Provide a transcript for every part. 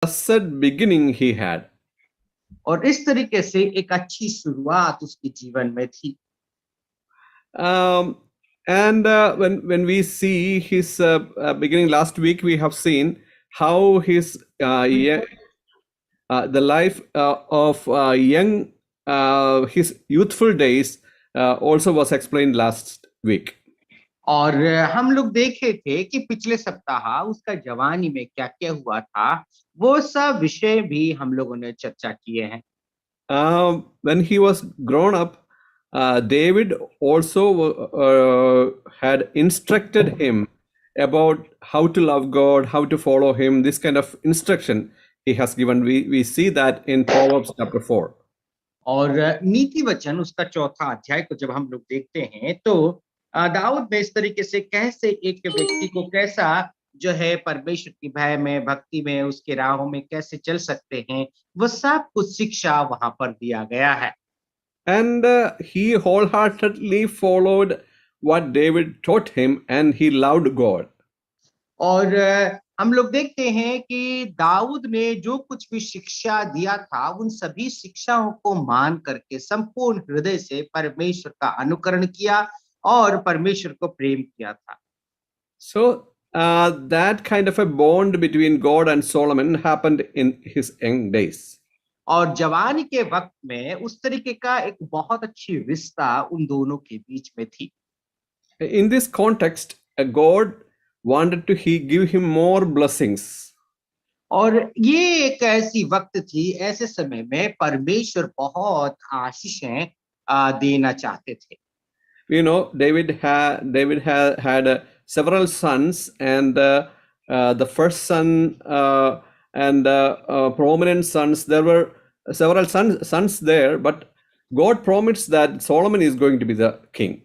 blessed beginning he had. और इस तरीके से एक अच्छी शुरुआत उसके जीवन में थी। Um, and when we see his beginning last week, we have seen how the life of young his youthful days also was explained last week. और हम लोग देखे थे कि पिछले सप्ताह उसका जवानी में क्या क्या हुआ था, वो सब विषय भी हम लोगों ने चर्चा किए हैं। When he was grown up, David also had instructed him about how to love God, how to follow him. This kind of instruction he has given. We see that in Proverbs chapter 4. और नीति वचन उसका चौथा अध्याय को जब हम लोग देखते हैं तो दाऊद ने इस तरीके से कैसे एक व्यक्ति को कैसा जो है परमेश्वर की भय में, भक्ति में, उसके राहों में कैसे चल सकते हैं, वो सब कुछ शिक्षा वहां पर दिया गया है। And he wholeheartedly followed what David taught him, and he loved God. और हम लोग देखते हैं कि दाऊद ने जो कुछ भी शिक्षा दिया था, उन सभी शिक्षाओं को मान करके संपूर्ण हृदय से परमेश्वर का अनुकरण किया और परमेश्वर को प्रेम किया था। So that kind of a bond between God and Solomon happened in his young days. और जवानी के वक्त में उस तरीके का एक बहुत अच्छी रिश्ता उन दोनों के बीच में थी। In this context, God wanted to give him more blessings. और ये एक ऐसी वक्त थी, ऐसे समय में परमेश्वर बहुत आशीषें देना चाहते थे। You know, David had several sons, and the first son and prominent sons. There were several sons there, but God promised that Solomon is going to be the king.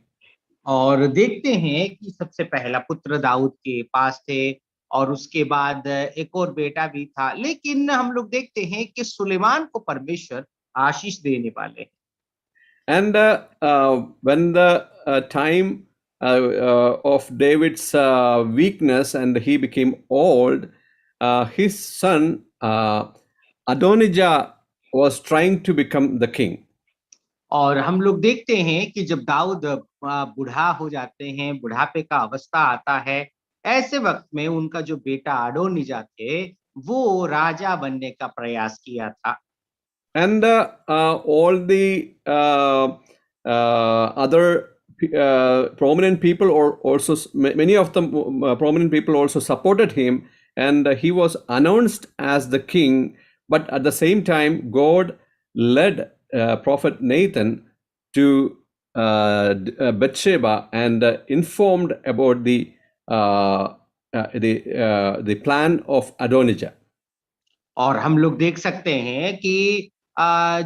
और देखते हैं कि सबसे पहला पुत्र दाऊद के पास थे और उसके बाद एक और बेटा भी था, लेकिन हम लोग देखते हैं कि सुलेमान को परमेश्वर आशीष देने वाले हैं। And when the time of David's weakness and he became old, his son Adonijah was trying to become the king. और हम लोग देखते हैं कि जब दाऊद बूढ़ा हो जाते हैं, बुढ़ापे का अवस्था आता है, ऐसे वक्त में उनका जो बेटा अडोनिजा थे, वो राजा बनने का प्रयास किया था। And all the other prominent people, or also many of the prominent people also supported him, and he was announced as the king. But at the same time, God led prophet Nathan to Bathsheba and informed about the plan of Adonijah. और हम लोग देख सकते हैं कि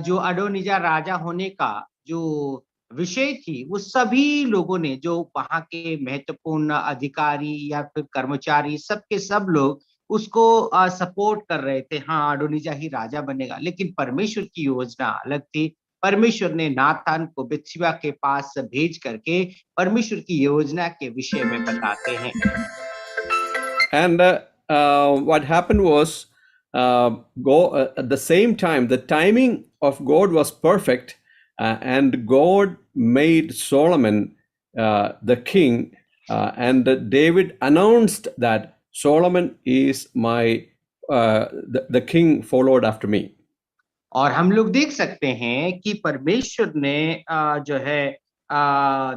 जो अडोनिजा राजा होने का जो विषय थी, वो सभी लोगों ने, जो वहां के महत्वपूर्ण अधिकारी या फिर कर्मचारी, सबके सब लोग उसको सपोर्ट कर रहे थे। हाँ, अडोनिजा ही राजा बनेगा, लेकिन परमेश्वर की योजना अलग थी। परमेश्वर ने नातान को बत्शेबा के पास भेज करके परमेश्वर की योजना के विषय में बताते हैं। And what happened was, at the same time, the timing of God was perfect, and God made Solomon the king, and David announced that Solomon is the king followed after me. और हम लोग देख सकते हैं कि परमेश्वर ने जो है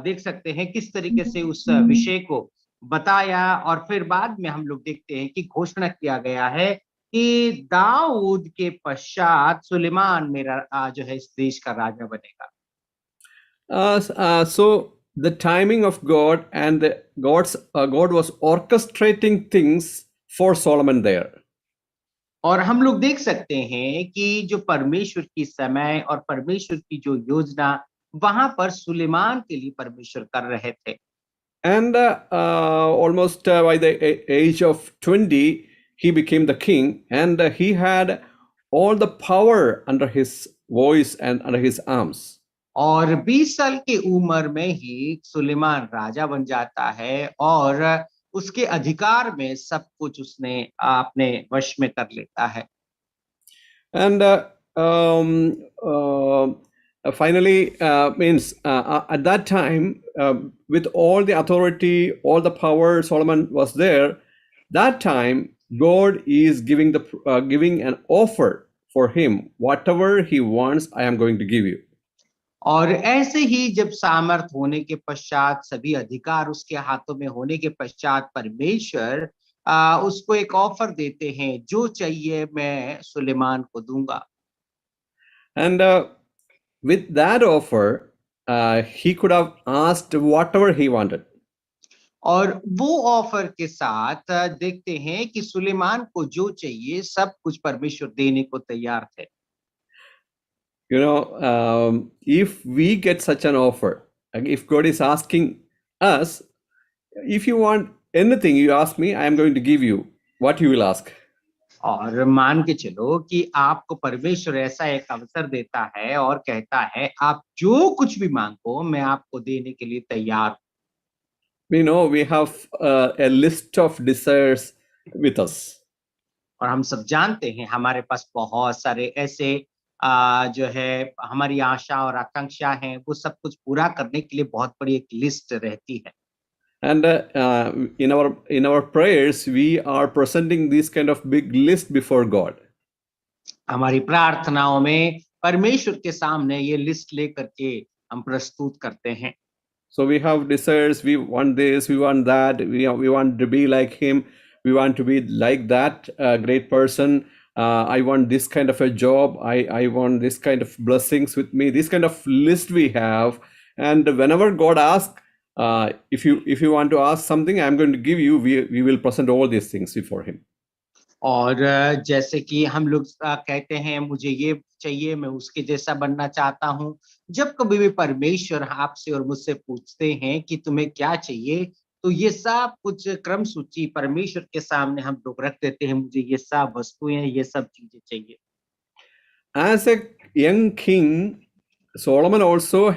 देख सकते हैं किस तरीके से उस विषय को बताया, और फिर बाद में हम लोग देखते हैं कि घोषणा किया गया है कि दाऊद के पश्चात सुलेमान मेरा जो है इस देश का राजा बनेगा। So the timing of God and God was orchestrating things for Solomon there. और हम लोग देख सकते हैं कि जो परमेश्वर की समय और परमेश्वर की जो योजना वहां पर सुलेमान के लिए परमेश्वर कर रहे थे। And almost by the age of 20, he became the king, and he had all the power under his voice and under his arms. और 20 साल की उम्र में ही सुलेमान राजा बन जाता है और उसके अधिकार में सब कुछ उसने अपने वश में कर लेता है। And finally, means at that time, with all the authority, all the power, Solomon was there. That time, God is giving an offer for him. Whatever he wants, I am going to give you. और ऐसे ही जब सामर्थ होने के पश्चात, सभी अधिकार उसके हाथों में होने के पश्चात, परमेश्वर उसको एक ऑफर देते हैं, जो चाहिए मैं सुलेमान को दूंगा। And with that offer, he could have asked whatever he wanted. और वो ऑफर के साथ देखते हैं कि सुलेमान को जो चाहिए सब कुछ परमेश्वर देने को तैयार थे। You know, if we get such an offer, like if God is asking us, if you want anything, you ask me, I am going to give you what you will ask. और मान के चलो कि आपको परमेश्वर ऐसा एक अवसर देता है और कहता है, आप जो कुछ भी मांगो मैं आपको देने के लिए तैयार हूं। We know we have a list of desires with us. और हम सब जानते हैं हमारे पास बहुत सारे ऐसे जो है हमारी आशा और आकांक्षा हैं, वो सब कुछ पूरा करने के लिए बहुत बड़ी एक लिस्ट रहती है। And in our prayers, we are presenting this kind of big list before God. हमारी प्रार्थनाओं में परमेश्वर के सामने ये लिस्ट लेकर के हम प्रस्तुत करते हैं। So we have desires, we want this, we want that, we want to be like him, we want to be like that great person. I want this kind of a job, I want this kind of blessings with me, this kind of list we have. And whenever God asks, if you want to ask something, I'm going to give you, we will present all these things before him. और जैसे कि हम लोग कहते हैं मुझे ये चाहिए, मैं उसके जैसा बनना चाहता हूँ। जब कभी भी परमेश्वर आपसे और मुझसे पूछते हैं कि तुम्हें क्या चाहिए, तो ये सब कुछ क्रम सूची परमेश्वर के सामने हम लोग रख देते हैं, मुझे ये सब वस्तुएं, ये सब चीजें चाहिए। As a young king, Solomon also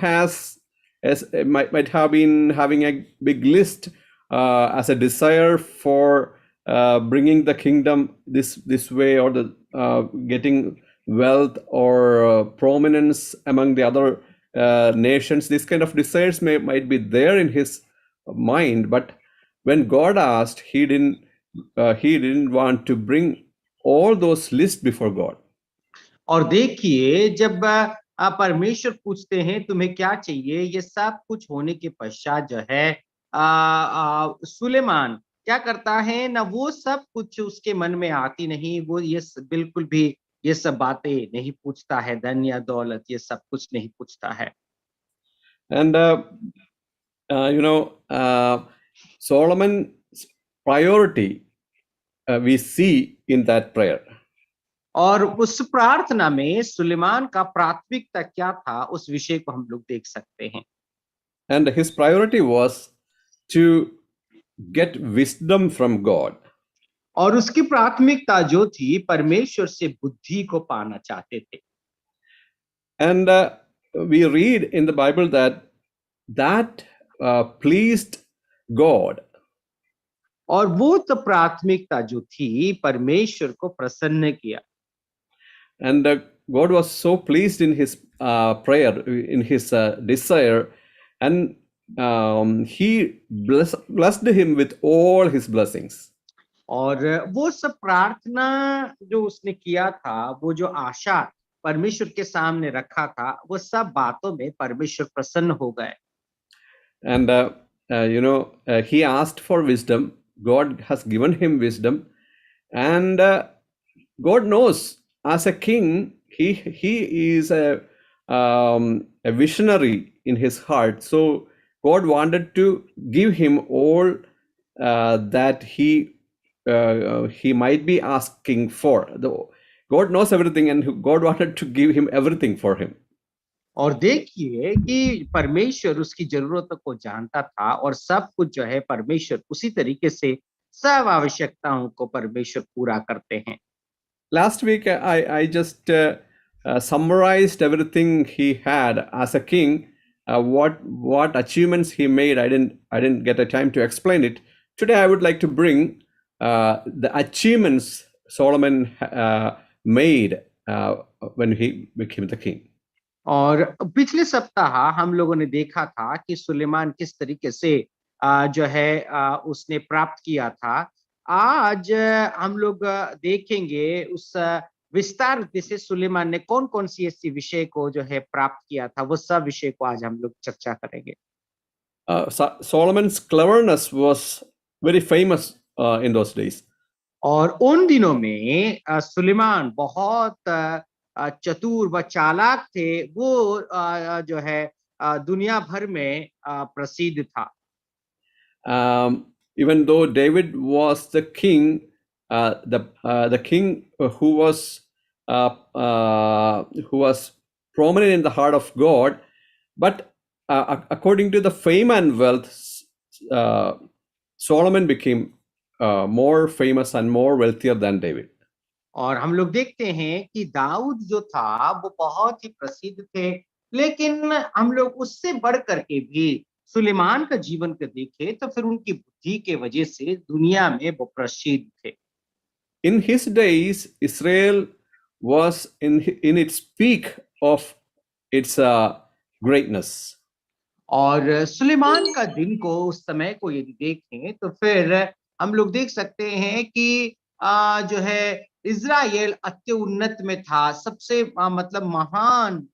might have been having a big list as a desire for bringing the kingdom this way, or the getting wealth or prominence among the other nations. This kind of desires might be there in his mind, but when God asked, he didn't want to bring all those lists before God. और देखिए जब परमेश्वर पूछते हैं तुम्हें क्या चाहिए, ये सब कुछ होने के पश्चात जो है सुलेमान क्या करता है ना, वो सब कुछ उसके मन में आती नहीं, वो ये बिल्कुल भी ये सब बातें नहीं पूछता है, धन या दौलत ये सब कुछ नहीं पूछता है। And Solomon's priority we see in that prayer. और उस प्रार्थना में सुलेमान का प्राथमिकता क्या था, उस विषय को हम लोग देख सकते हैं। And his priority was to get wisdom from God. और उसकी प्राथमिकता जो थी परमेश्वर से बुद्धि को पाना चाहते थे। And we read in the Bible that pleased God. और वो तो प्राथमिकता जो थी परमेश्वर को प्रसन्न किया। And God was so pleased in his prayer, in his desire, and he blessed him with all his blessings. और वो सब प्रार्थना जो उसने किया था, वो जो आशा परमेश्वर के सामने रखा था, वो सब बातों में परमेश्वर प्रसन्न हो गए। And he asked for wisdom. God has given him wisdom, and God knows, as a king, he is a visionary in his heart. So God wanted to give him all that he might be asking for. God knows everything, and God wanted to give him everything for him. और देखिए कि परमेश्वर उसकी जरूरतों को जानता था, और सब कुछ जो है परमेश्वर उसी तरीके से सब आवश्यकताओं को परमेश्वर पूरा करते हैं। Last week, I just summarized everything he had as a king. What achievements he made. I didn't get a time to explain it. Today, I would like to bring the achievements Solomon made when he became the king. और पिछले सप्ताह हम लोगों ने देखा था कि सुलेमान किस तरीके से जो है उसने प्राप्त किया था। आज हम लोग देखेंगे उस विस्तार से सुलेमान ने कौन-कौन सी ऐसी विषय को जो है प्राप्त किया था, वो सब विषय को आज हम लोग चर्चा करेंगे। Solomon's cleverness was very famous in those days. और उन दिनों में सुलेमान बहुत चतुर व चालाक थे। वो जो है दुनिया भर में प्रसिद्ध था। Even though David was the king, the king who was prominent in the heart of God, but according to the fame and wealth, Solomon became more famous and more wealthier than David. और हम लोग देखते हैं कि दाऊद जो था वो बहुत ही प्रसिद्ध थे, लेकिन हम लोग उससे बढ़ करके भी सुलेमान का जीवन को देखें तो फिर उनकी बुद्धि के वजह से दुनिया में वो प्रसिद्ध थे। In his days, Israel was in its peak of its greatness. और सुलेमान का दिन को उस समय को यदि देखें तो फिर हम लोग देख सकते हैं कि जो है इज़राइल अत्युन्नत में था, सबसे मतलब महान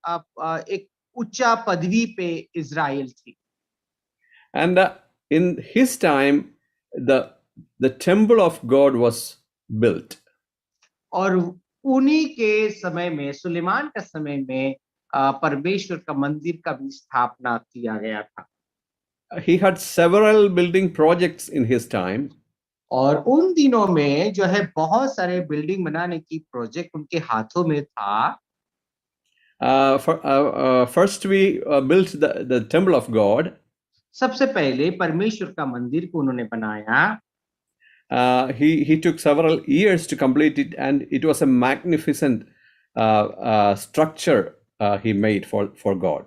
एक ऊंचा पदवी पे इज़राइल थी। And in his time, the temple of God was built. और उन्हीं के समय में, सुलेमान का समय में परमेश्वर का मंदिर का भी स्थापना किया गया था। He had several building projects in his time. और उन दिनों में जो है बहुत सारे बिल्डिंग बनाने की प्रोजेक्ट उनके हाथों में था। First, we built the temple of God. सबसे पहले परमेश्वर का मंदिर को उन्होंने बनाया। He took several years to complete it, and it was a magnificent structure he made for God.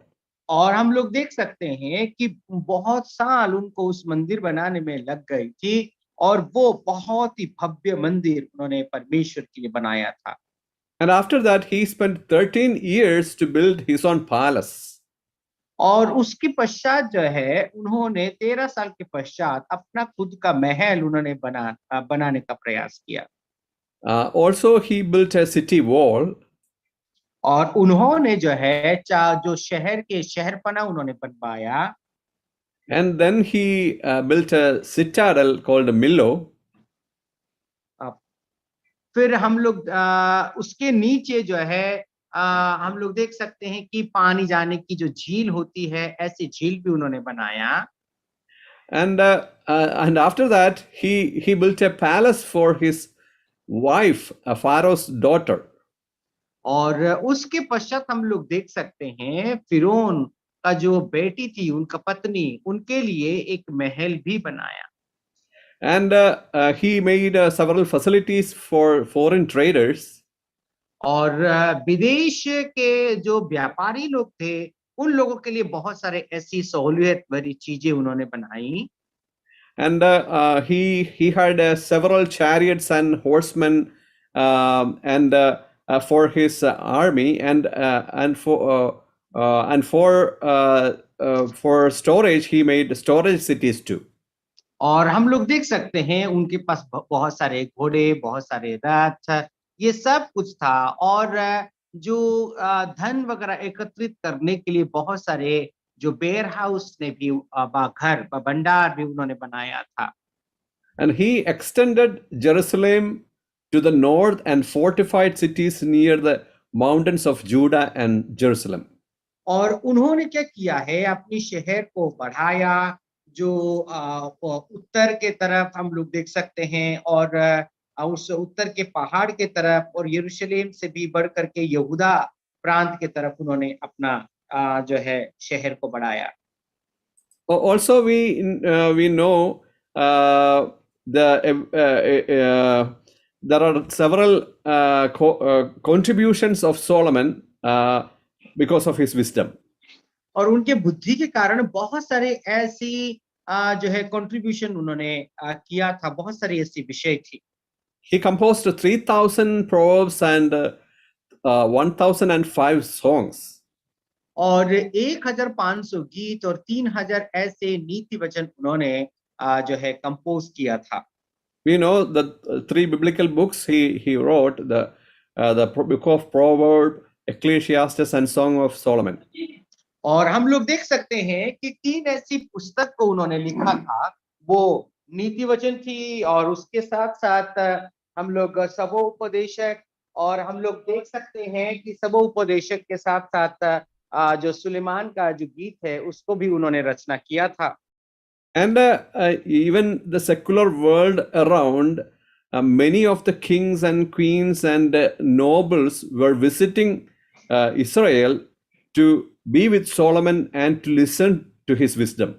और हम लोग देख सकते हैं कि बहुत साल उनको उस मंदिर बनाने में लग गई थी, और वो बहुत ही भव्य मंदिर उन्होंने परमेश्वर के लिए बनाया था। And after that, he spent 13 years to build his own palace. और उसके पश्चात जो है उन्होंने 13 साल के पश्चात अपना खुद का महल उन्होंने बनाने का प्रयास किया। Also, he built a city wall. और उन्होंने जो है जो शहर के शहरपना उन्होंने बनवाया। And then he built a citadel called Millo. फिर हम लोग उसके नीचे जो है हम लोग देख सकते हैं कि पानी जाने की जो झील होती है, ऐसी झील भी उन्होंने बनाया। And after that, he built a palace for his wife, Pharaoh's daughter. और उसके पश्चात हम लोग देख सकते हैं फिरौन का जो बेटी थी, उनका पत्नी, उनके लिए एक महल भी बनाया। And he made several facilities for foreign traders. और विदेश के जो व्यापारी लोग थे, उन लोगों के लिए बहुत सारे ऐसी सहूलियत भरी चीजें उन्होंने बनाई। And he had several chariots and horsemen, and for his army, and for storage, he made storage cities too. और हम लोग देख सकते हैं उनके पास बहुत सारे घोड़े, बहुत सारे रथ, ये सब कुछ था। और जो धन वगैरह एकत्रित करने के लिए बहुत सारे जो वेयर हाउस ने भी घर भंडार भी उन्होंने बनाया था। And he extended Jerusalem to the north and fortified cities near the mountains of Judah and Jerusalem. और उन्होंने क्या किया है, अपनी शहर को बढ़ाया, जो उत्तर के तरफ हम लोग देख सकते हैं, और उस उत्तर के पहाड़ के तरफ, और यरूशलेम से भी बढ़ करके यहूदा प्रांत के तरफ उन्होंने अपना जो है शहर को बढ़ाया। Also, we know there are several contributions of Solomon because of his wisdom. और उनके बुद्धि के कारण बहुत सारे ऐसी जो है कंट्रीब्यूशन उन्होंने किया था, बहुत सारी ऐसी विषय थी। He composed 3,000 proverbs and 1,005 songs. और 1500 गीत और 3000 ऐसे नीति वचन उन्होंने जो है कंपोज किया था। We know the three biblical books he wrote, the book of Proverbs, Ecclesiastes, and Song of Solomon. और हम लोग देख सकते हैं कि 3 ऐसी पुस्तक को उन्होंने लिखा था, वो नीति वचन थी और उसके साथ-साथ हम लोग सबोपदेशक, और हम लोग देख सकते हैं कि सबोपदेशक के साथ-साथ जो सुलेमान का जो गीत है उसको भी उन्होंने रचना किया था। And even the secular world around, many of the kings and queens and nobles were visiting Israel to be with Solomon and to listen to his wisdom.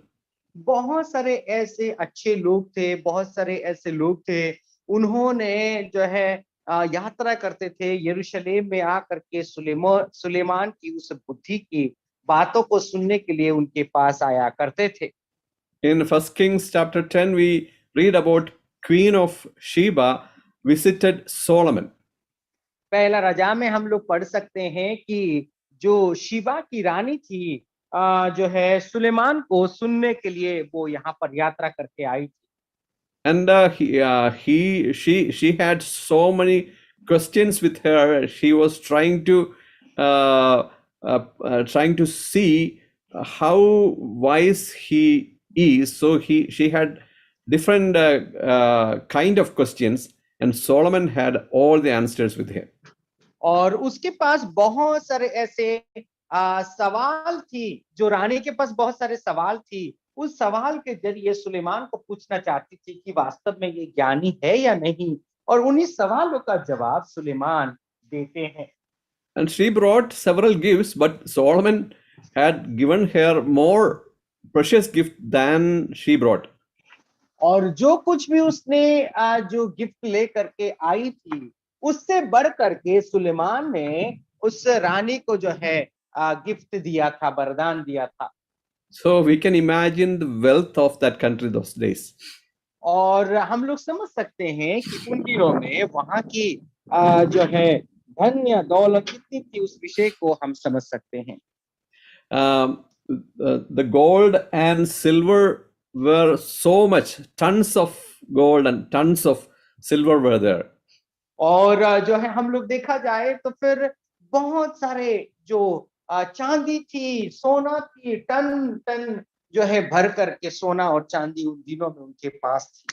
बहुत सारे ऐसे अच्छे लोग थे, बहुत सारे ऐसे लोग थे, उन्होंने जो है यात्रा करते थे यरूशलेम में आकर के सुलेमान की उस बुद्धि की बातों को सुनने के लिए उनके पास आया करते थे। In 1 Kings chapter 10, we read about Queen of Sheba visited Solomon. पहला राजा में हम लोग पढ़ सकते हैं कि जो शिबा की रानी थी, जो है सुलेमान को सुनने के लिए वो यहाँ पर यात्रा करके आई थी। And she had so many questions with her. She was trying to see how wise he is. So she had different kind of questions, and Solomon had all the answers with him. और उसके पास बहुत सारे ऐसे सवाल थी, जो रानी के पास बहुत सारे सवाल थी, उस सवाल के जरिए सुलेमान को पूछना चाहती थी कि वास्तव में ये ज्ञानी है या नहीं, और उन्हीं सवालों का जवाब सुलेमान देते हैं। And she brought several gifts, but Solomon had given her more precious gift than she brought. और जो कुछ भी उसने जो गिफ्ट ले करके आई थी, उससे बढ़ करके सुलेमान ने उस रानी को जो है गिफ्ट दिया था, वरदान दिया था। So we can imagine the wealth of that country those days. और हम लोग समझ सकते हैं कि उन दिनों में वहां की जो है धन या दौलत कितनी थी, उस विषय को हम समझ सकते हैं। The gold and silver were so much, tons of gold and tons of silver were there. और जो है हम लोग देखा जाए तो फिर बहुत सारे जो चांदी थी, सोना थी, टन टन जो है भर करके सोना और चांदी उन दिनों में उनके पास थी।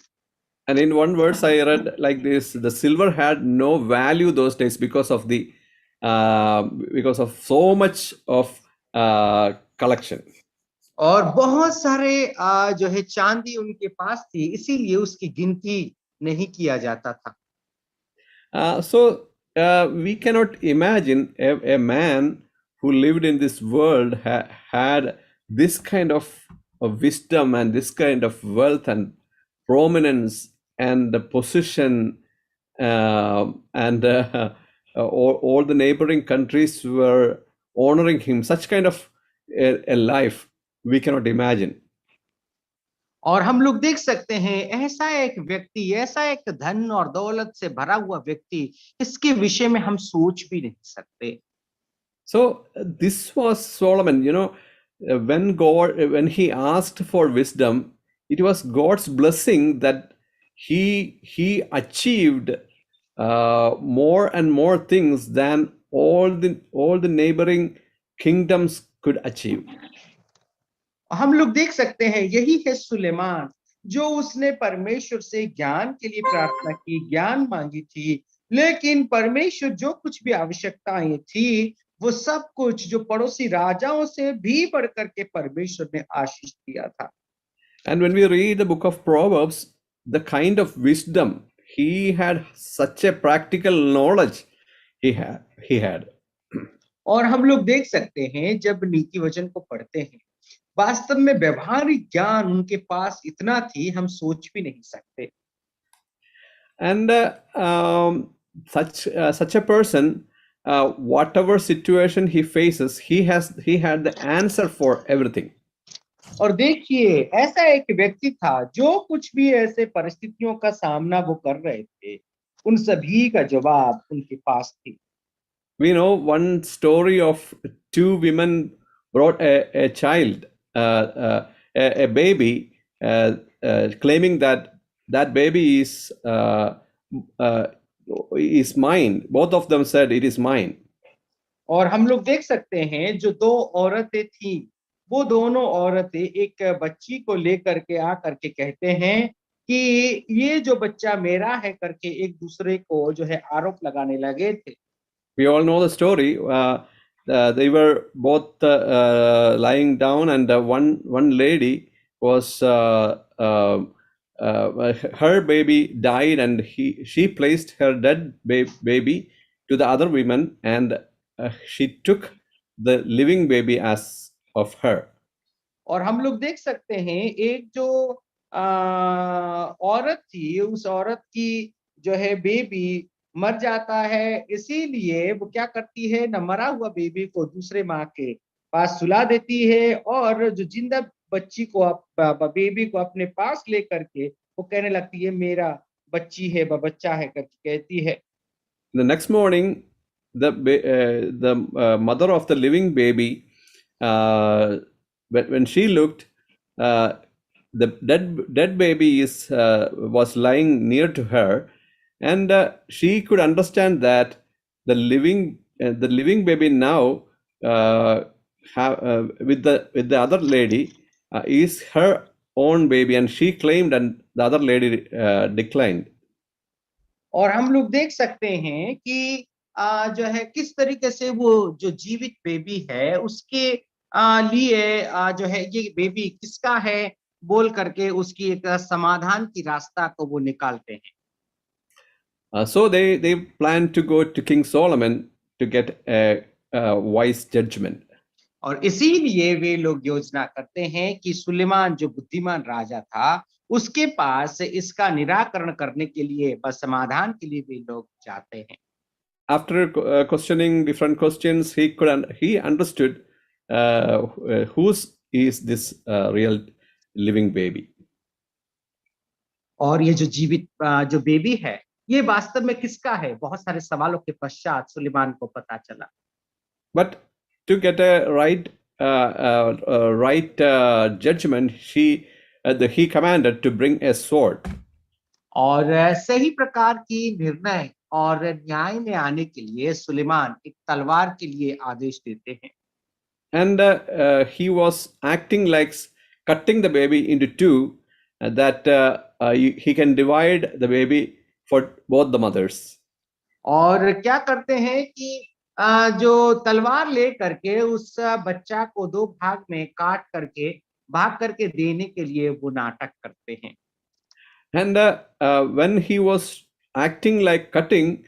And in one verse I read like this: the silver had no value those days because of so much of collection. और बहुत सारे जो है चांदी उनके पास थी, इसीलिए उसकी गिनती नहीं किया जाता था। So we cannot imagine a man who lived in this world had this kind of wisdom and this kind of wealth and prominence and the position, and all the neighboring countries were honoring him. Such kind of a life we cannot imagine. और हम लोग देख सकते हैं ऐसा एक व्यक्ति, ऐसा एक धन और दौलत से भरा हुआ व्यक्ति, इसके विषय में हम सोच भी नहीं सकते। So this was Solomon, when he asked for wisdom, it was God's blessing that he achieved more and more things than all the neighboring kingdoms could achieve. हम लोग देख सकते हैं यही है सुलेमान, जो उसने परमेश्वर से ज्ञान के लिए प्रार्थना की, ज्ञान मांगी थी, लेकिन परमेश्वर जो कुछ भी आवश्यकताएं थी, वो सब कुछ जो पड़ोसी राजाओं से भी बढ़ करके परमेश्वर ने आशीष दिया था। And when we read the book of Proverbs, the kind of wisdom he had, such a practical knowledge he had. और हम लोग देख सकते हैं जब नीति वचन को पढ़ते हैं, वास्तव में व्यवहारिक ज्ञान उनके पास इतना थी, हम सोच भी नहीं सकते। And such a person, whatever situation he faces, he had the answer for everything. और देखिए ऐसा एक व्यक्ति था जो कुछ भी ऐसे परिस्थितियों का सामना वो कर रहे थे, उन सभी का जवाब उनके पास थी। We know one story of two women brought a child, a baby, claiming that that baby uh, is mine. Both of them said it is mine. और हम लोग देख सकते हैं जो दो औरतें थी, वो दोनों औरतें एक बच्ची को लेकर के आकर के कहते हैं कि ये जो बच्चा मेरा है करके एक दूसरे को जो है आरोप लगाने लगे थे। We all know the story. They were both lying down, and one lady was her baby died, and she placed her dead baby to the other women, and she took the living baby as of her. और हम लोग देख सकते हैं एक जो औरत थी, उस औरत की जो है बेबी मर जाता है, इसीलिए वो क्या करती है, न मरा हुआ बेबी को दूसरे माँ के पास सुला देती है, और जो जिंदा बच्ची को बेबी को अपने पास लेकर के वो कहने लगती है मेरा बच्ची है, बच्चा है करके कहती है। The next morning, the mother of the living baby, when she looked, uh, the dead baby was lying near to her, and she could understand that the living baby now with the other lady is her own baby, and she claimed, and the other lady declined. और हम लोग देख सकते हैं कि जो है किस तरीके से वो जो जीवित बेबी है उसके लिए जो है ये बेबी किसका है बोल करके उसकी एक समाधान की रास्ता को वो निकालते हैं। So they planned to go to King Solomon to get a wise judgment. और इसीलिए वे लोग योजना करते हैं कि सुलेमान जो बुद्धिमान राजा था उसके पास इसका निराकरण करने के लिए, बस समाधान के लिए वे लोग जाते हैं। After questioning different questions, he understood whose is this real living baby. और ये जो जीवित जो बेबी है ये वास्तव में किसका है, बहुत सारे सवालों के पश्चात सुलेमान को पता चला। But to get a right judgment, he commanded to bring a sword. और सही प्रकार की निर्णय और न्याय में आने के लिए सुलेमान एक तलवार के लिए आदेश देते हैं। And he was acting like cutting the baby into two, that he can divide the baby for both the mothers. और क्या करते हैं कि जो तलवार ले करके उस बच्चा को दो भाग में काट करके भाग करके देने के लिए वो नाटक करते हैं। And when he was acting like cutting,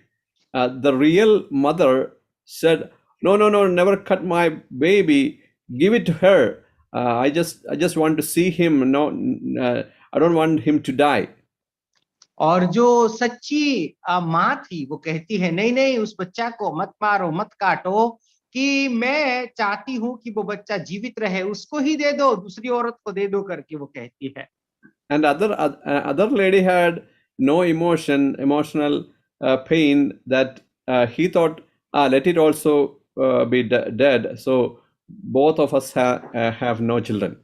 the real mother said, "No, no, no! Never cut my baby. Give it to her. I just want to see him. No, I don't want him to die." और जो सच्ची माँ थी वो कहती है नहीं नहीं उस बच्चा को मत मारो मत काटो, कि मैं चाहती हूँ कि वो बच्चा जीवित रहे, उसको ही दे दो, दूसरी औरत को दे दो करके वो कहती है। And other lady had no emotional pain, that he thought, let it also be dead. So both of us have no children.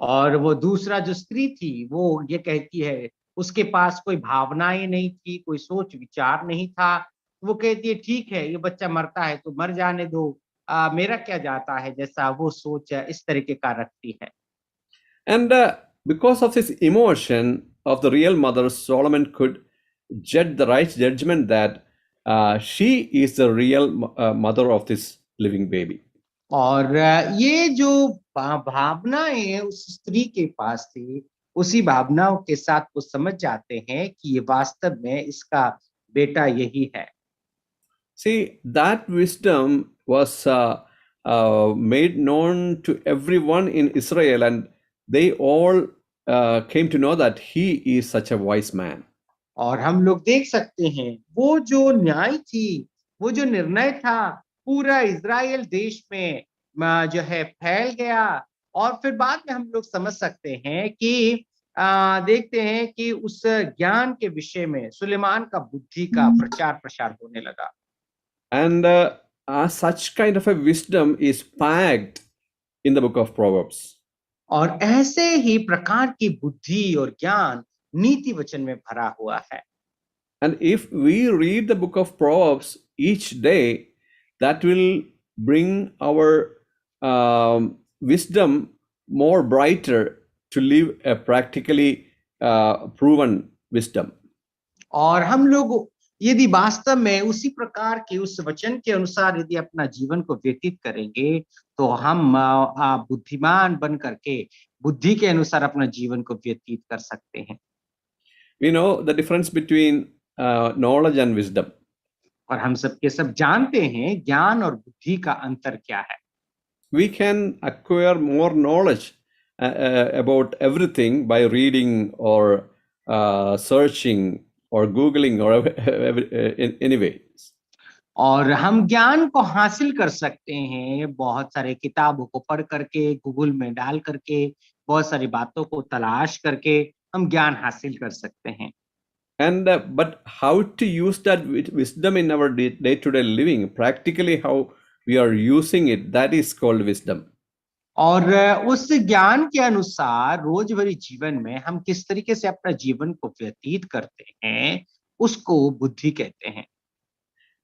और वो दूसरा जो स्त्री थी वो ये कहती है उसके पास कोई भावनाएं नहीं थी, कोई सोच विचार नहीं था, वो कहती है ठीक है ये बच्चा मरता है तो मर जाने दो, मेरा क्या जाता है, जैसा वो सोच इस तरीके का रखती है। And because of this emotion of the real mother, Solomon could judge the right judgment that she is the real mother of this living baby. और ये जो भावनाएं उस स्त्री के पास थी, उसी भावनाओं के साथ वो समझ जाते हैं कि ये वास्तव में इसका बेटा यही है। See, that wisdom was made known to everyone in Israel, and they all came to know that he is such a wise man. और हम लोग देख सकते हैं वो जो न्याय थी, वो जो निर्णय था, पूरा इजराइल देश में जो है फैल गया, और फिर बाद में हम लोग समझ सकते हैं कि देखते हैं कि उस ज्ञान के विषय में सुलेमान का बुद्धि का प्रचार प्रसार होने लगा। And such kind of a wisdom is packed in the book of Proverbs. और ऐसे ही प्रकार की बुद्धि और ज्ञान नीति वचन में भरा हुआ है। And if we read the book of Proverbs each day, that will bring our wisdom more brighter to live a practically proven wisdom. और हम लोग यदि वास्तव में उसी प्रकार के उस वचन के अनुसार यदि अपना जीवन को व्यतीत करेंगे, तो हम बुद्धिमान बन करके बुद्धि के अनुसार अपना जीवन को व्यतीत कर सकते हैं। We know the difference between knowledge and wisdom. और हम सब के सब जानते हैं ज्ञान और बुद्धि का अंतर क्या है। We can acquire more knowledge about everything by reading or searching or Googling or anyways. और हम ज्ञान को हासिल कर सकते हैं बहुत सारे किताबों को पढ़ करके, गूगल में डाल करके, बहुत सारी बातों को तलाश करके हम ज्ञान हासिल कर सकते हैं। And but how to use that wisdom in our day-to-day living, practically how we are using it, that is called wisdom. और उस ज्ञान के अनुसार रोजभरी जीवन में हम किस तरीके से अपना जीवन को व्यतीत करते हैं, उसको बुद्धि कहते हैं।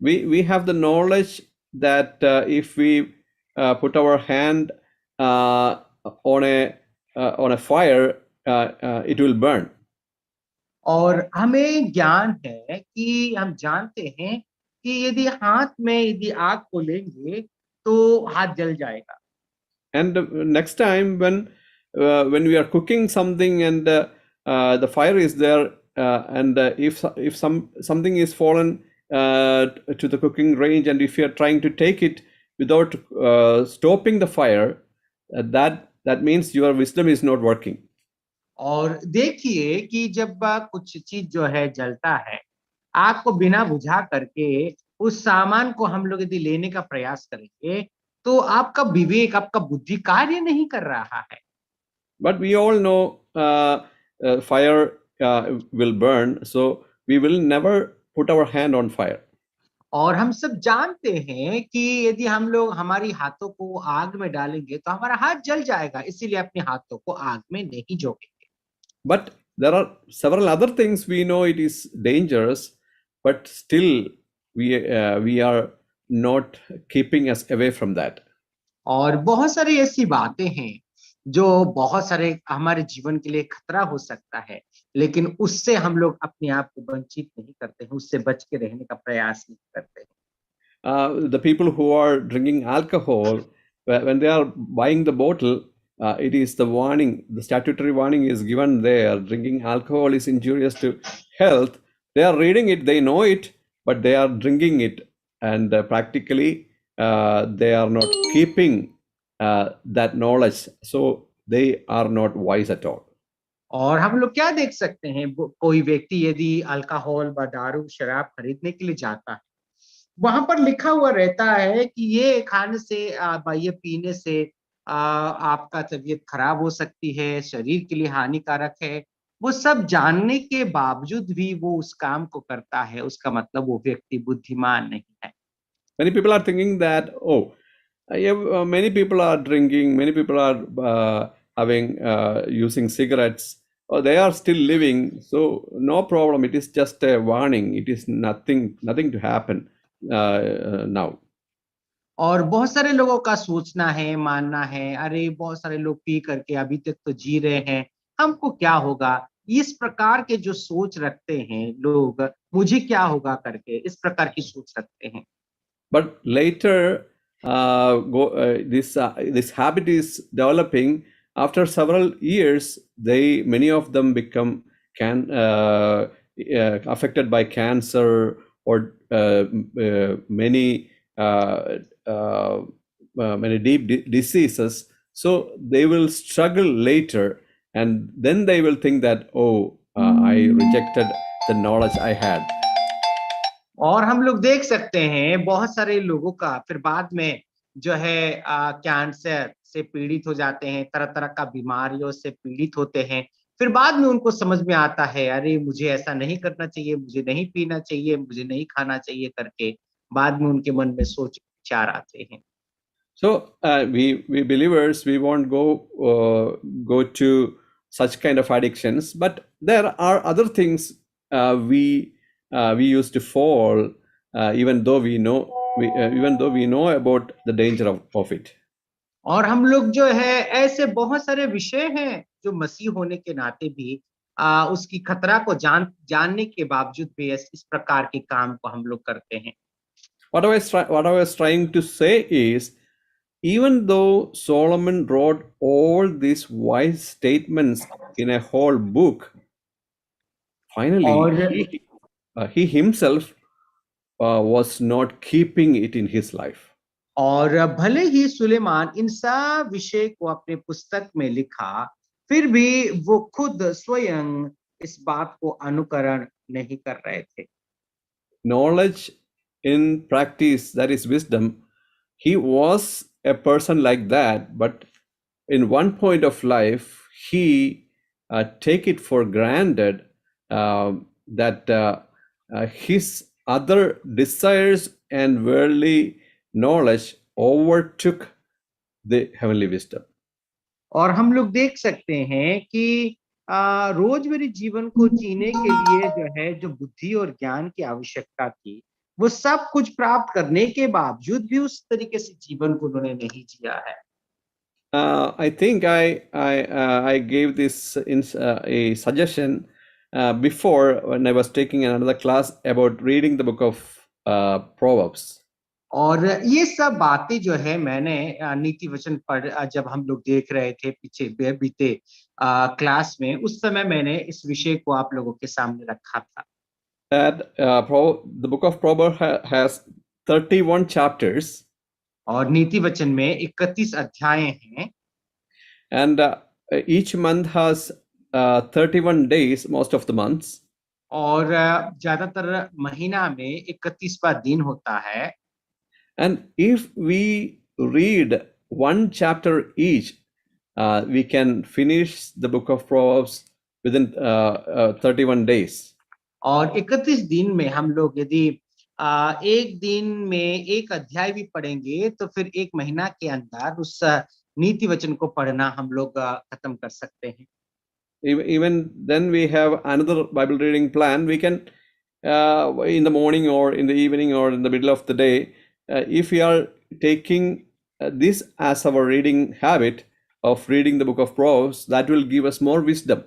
We have the knowledge that if we put our hand on a fire, it will burn. और हमें ज्ञान है कि हम जानते हैं कि यदि हाथ में यदि आग को लेंगे तो हाथ जल जाएगा। And next time when we are cooking something and the fire is there, and if something is fallen to the cooking range, and if you are trying to take it without stopping the fire, that means your wisdom is not working. और देखिए कि जब कुछ चीज जो है जलता है, आग को बिना बुझा करके उस सामान को हम लोग यदि लेने का प्रयास करेंगे, तो आपका विवेक, आपका बुद्धि कार्य नहीं कर रहा है। But we all know fire will burn, so we will never put our hand on fire. और हम सब जानते हैं कि यदि हम लोग हमारी हाथों को आग में डालेंगे तो हमारा हाथ जल जाएगा, इसीलिए अपने हाथों को आग में नहीं झोंकेंगे। But there are several other things we know it is dangerous, but still we are not keeping us away from that. और बहुत सारी ऐसी बातें हैं जो बहुत सारे हमारे जीवन के लिए खतरा हो सकता है, लेकिन उससे हम लोग अपने आप को वंचित नहीं करते हैं, उससे बच के रहने का प्रयास नहीं करते हैं। The people who are drinking alcohol, when they are buying the bottle, it is the warning, the statutory warning is given there. Drinking alcohol is injurious to health. They are reading it, they know it, but they are drinking it, and practically they are not keeping that knowledge. So they are not wise at all. और हम लोग क्या देख सकते हैं, कोई व्यक्ति यदि अल्कोहल व दारू शराब खरीदने के लिए जाता है, वहां पर लिखा हुआ रहता है कि ये खाने से ये पीने से आपका तबीयत खराब हो सकती है, शरीर के लिए हानिकारक है। वो सब जानने के बावजूद भी वो उस काम को करता है, उसका मतलब वो व्यक्ति बुद्धिमान नहीं है। Many people are thinking that, oh, many people are drinking, many people are using cigarettes, or they are still living, so no problem. It is just a warning. It is nothing to happen now. और बहुत सारे लोगों का सोचना है, मानना है, अरे बहुत सारे लोग पी करके अभी तक तो जी रहे हैं, हमको क्या होगा। इस प्रकार के जो सोच रखते हैं लोग, मुझे क्या होगा करके इस प्रकार की सोच रखते हैं। But later, this habit is developing. After several years, many of them become affected by cancer or many deep diseases. So they will struggle later, and then they will think that, oh, I rejected the knowledge I had. और हम लोग देख सकते हैं बहुत सारे लोगों का फिर बाद में जो है कैंसर से पीड़ित हो जाते हैं, तरह तरह का बीमारियों से पीड़ित होते हैं। फिर बाद में उनको समझ में आता है, अरे मुझे ऐसा नहीं करना चाहिए, मुझे नहीं पीना चाहिए, मुझे नहीं खाना चाहिए करके बाद में उनके मन में सोच विचार आते हैं। So we believers, we won't go to such kind of addictions, but there are other things we used to fall, even though we know about the danger of it. और हम लोग जो है ऐसे बहुत सारे विषय हैं जो मसीह होने के नाते भी उसकी खतरा को जानने के बावजूद भी इस प्रकार के काम को हम लोग करते हैं। What I was trying to say is, even though Solomon wrote all these wise statements in a whole book, finally और he himself was not keeping it in his life. और भले ही सुलेमान इन सब विषय को अपने पुस्तक में लिखा, फिर भी वो खुद स्वयं इस बात को अनुकरण नहीं कर रहे थे। Knowledge in practice, that is wisdom. He was a person like that, but in one point of life, he take it for granted that his other desires and worldly knowledge overtook the heavenly wisdom. और हम लोग देख सकते हैं कि rosemary जीवन को जीने के लिए जो है जो बुद्धि और ज्ञान की आवश्यकता थी, वो सब कुछ प्राप्त करने के बावजूद भी उस तरीके से जीवन को उन्होंने नहीं जिया है। I think I gave this a suggestion before when I was taking another class about reading the book of Proverbs. और ये सब बातें जो है मैंने नीति वचन पढ़ जब हम लोग देख रहे थे पीछे बीते क्लास में, उस समय मैंने इस विषय को आप लोगों के सामने रखा था। That the book of Proverbs has 31 chapters, और नीति वचन में 31 अध्याय हैं, and each month has 31 days, most of the months. और ज्यादातर महीना में 31वां दिन होता है। And if we read one chapter each, we can finish the book of Proverbs within 31 days. और 31 दिन में हम लोग यदि एक दिन में एक अध्याय भी पढ़ेंगे तो फिर एक महीना के अंदर उस नीति वचन को पढ़ना हम लोग खत्म कर सकते हैं। Even then we have another Bible reading plan. We can in the morning or in the evening or in the middle of the day, if we are taking this as our reading habit of reading the book of Proverbs, that will give us more wisdom.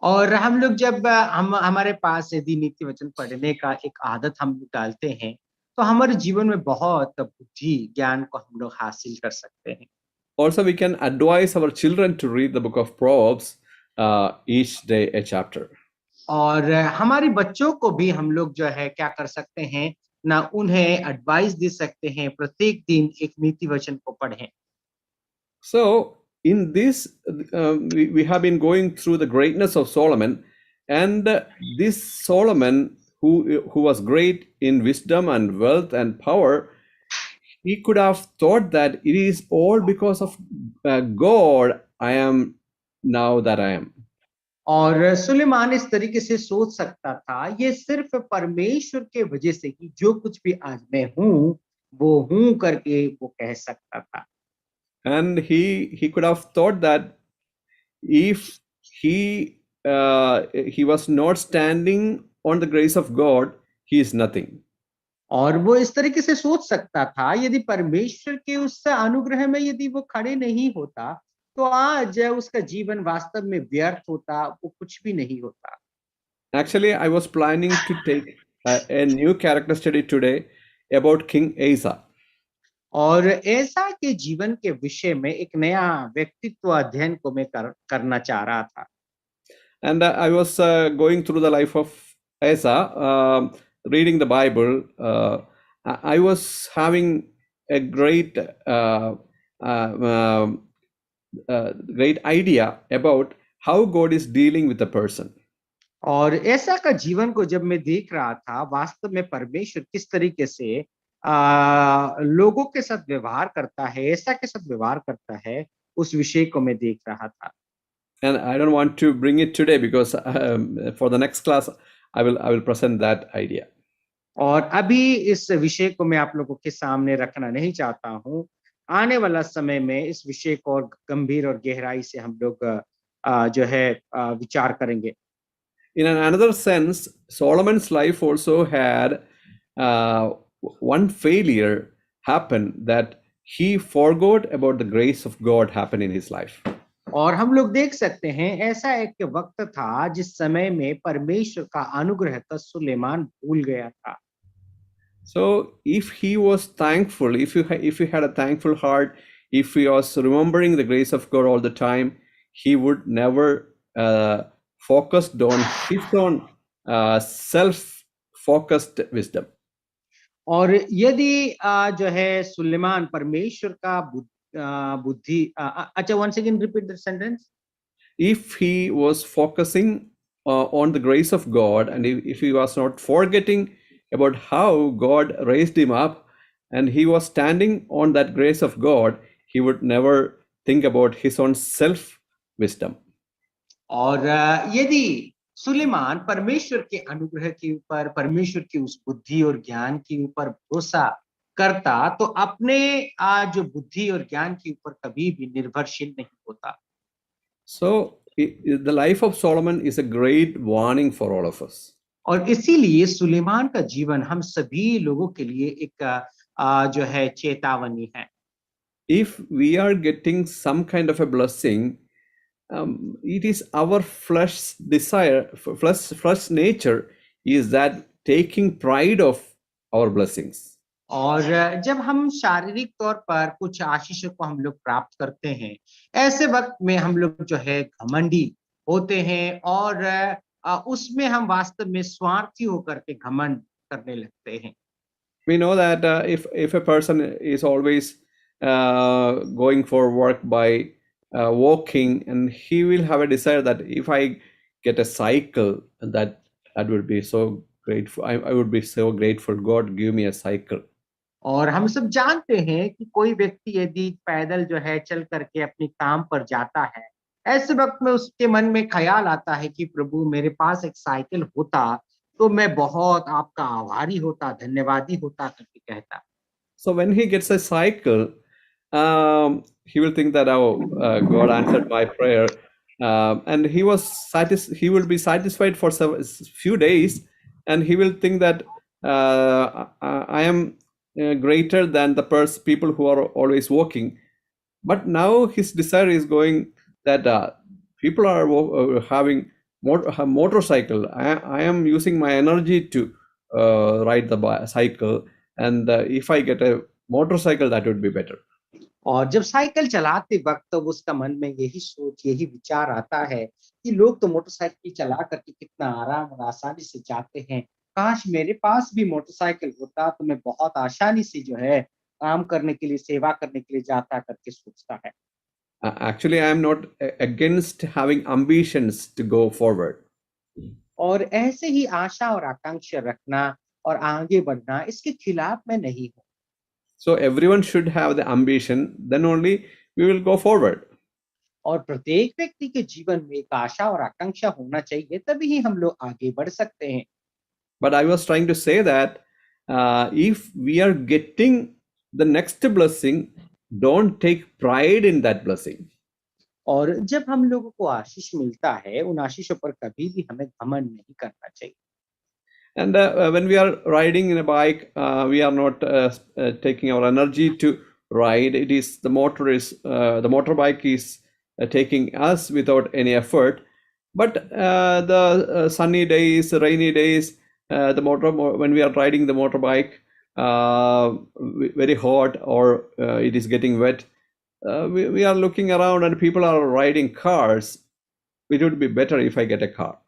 और हम लोग जब हमारे पास यदि नीति वचन पढ़ने का एक आदत हम लोग डालते हैं, तो हमारे जीवन में बहुत बुद्धि ज्ञान को हम लोग हासिल कर सकते हैं। Also, we can advise our children to read the book of Proverbs each day a chapter. और हमारे बच्चों को भी हम लोग जो है क्या कर सकते हैं ना, उन्हें एडवाइस दे सकते हैं प्रत्येक दिन एक नीति वचन को पढ़ें। So in this, we have been going through the greatness of Solomon, and this Solomon, who was great in wisdom and wealth and power, he could have thought that it is all because of God I am now that I am. और सुलेमान इस तरीके से सोच सकता था, ये सिर्फ परमेश्वर के वजह से ही जो कुछ भी आज मैं हूँ वो हूँ करके वो कह सकता था। And he could have thought that if he was not standing on the grace of God, he is nothing. और वो इस तरीके से सोच सकता था, यदि परमेश्वर के उस अनुग्रह में यदि वो खड़े नहीं होता, तो आज उसका जीवन वास्तव में व्यर्थ होता, वो कुछ भी नहीं होता। Actually, I was planning to take a new character study today about King Asa. और ऐसा के जीवन के विषय में एक नया व्यक्तित्व अध्ययन को मैं करना चाह रहा था। And I was going through the life of Asa, reading the Bible. I was having a great great idea about how God is dealing with a person. और ऐसा का जीवन को जब मैं देख रहा था, वास्तव में परमेश्वर किस तरीके से लोगों के साथ व्यवहार करता है, ऐसा के साथ व्यवहार करता है, उस विषय को मैं देख रहा था। And I don't want to bring it today because for the next class I will present that idea. और अभी इस विषय को मैं आप लोगों के सामने रखना नहीं चाहता हूँ। आने वाला समय में इस विषय को और गंभीर और गहराई से हम लोग जो है विचार करेंगे। In another sense, Solomon's life also had uh, one failure happen, that he forgot about the grace of God happen in his life. और हम लोग देख सकते हैं ऐसा एक वक्त था जिस समय में परमेश्वर का अनुग्रह का सुलेमान भूल गया था। So if he was thankful, if he had a thankful heart, if he was remembering the grace of God all the time, he would never focused on his own self-focused wisdom. और यदि जो है सुलेमान परमेश्वर का बुद्धि अच्छा, once again repeat the sentence. If he was focusing on the grace of God, and if he was not forgetting about how God raised him up, and he was standing on that grace of God, he would never think about his own self wisdom. और यदि सुलेमान परमेश्वर के अनुग्रह के ऊपर, परमेश्वर की उस बुद्धि और ज्ञान के ऊपर भरोसा करता, तो अपने जो बुद्धि और ज्ञान के ऊपर कभी भी निर्भरशील नहीं होता। So the life of Solomon is a great warning for all of us. और इसीलिए सुलेमान का जीवन हम सभी लोगों के लिए एक जो है चेतावनी है। If we are getting some kind of a blessing, it is our flesh desire, flesh nature is that taking pride of our blessings. और जब हम शारीरिक तौर पर कुछ आशीषों को हम लोग प्राप्त करते हैं, ऐसे वक्त में हम लोग जो है घमंडी होते हैं और उसमें हम वास्तव में स्वार्थी होकर के घमंड करने लगते हैं। We know that if a person is always going for work by walking, and he will have a desire that if I get a cycle, that would be so grateful. I would be so grateful. God, give me a cycle. और हम सब जानते हैं कि कोई व्यक्ति यदि पैदल जो है चल करके अपने काम पर जाता है, ऐसे वक्त में उसके मन में ख्याल आता है कि प्रभु मेरे पास एक साइकिल होता तो मैं बहुत आपका आभारी होता, धन्यवादी होता करके कहता। So when he gets a cycle, he will think that, oh, God answered my prayer, and he will be satisfied for few days, and he will think that I am greater than the people who are always walking. But now his desire is going that people are having motorcycle. I am using my energy to ride the cycle, and if I get a motorcycle, that would be better. और जब cycle चलाते वक्त तो उसका मन में यही सोच, यही विचार आता है कि लोग तो मोटरसाइकिल चला करके कितना आराम और आसानी से जाते हैं, काश मेरे पास भी मोटरसाइकिल होता तो मैं बहुत आसानी से जो है काम करने के लिए, सेवा करने के लिए जाता करके सोचता है। Actually, I am not against having ambitions to go forward. और ऐसे ही आशा और आकांक्षा रखना और आगे बढ़ना, इसके खिलाफ मैं नहीं हूँ। So everyone should have the ambition, then only we will go forward. और प्रत्येक व्यक्ति के जीवन में एक आशा और आकांक्षा होना चाहिए, तभी ही हम लोग आगे बढ़ सकते हैं। But I was trying to say that if we are getting the next blessing, don't take pride in that blessing. और जब हम लोगों को आशीष मिलता है, उन आशीषों पर कभी भी हमें घमंड नहीं करना चाहिए। And when we are riding in a bike, we are not taking our energy to ride. It is the motorbike is taking us without any effort. But the sunny days, rainy days, when we are riding the motorbike, very hot, or it is getting wet, we are looking around and people are riding cars. It would be better if I get a car.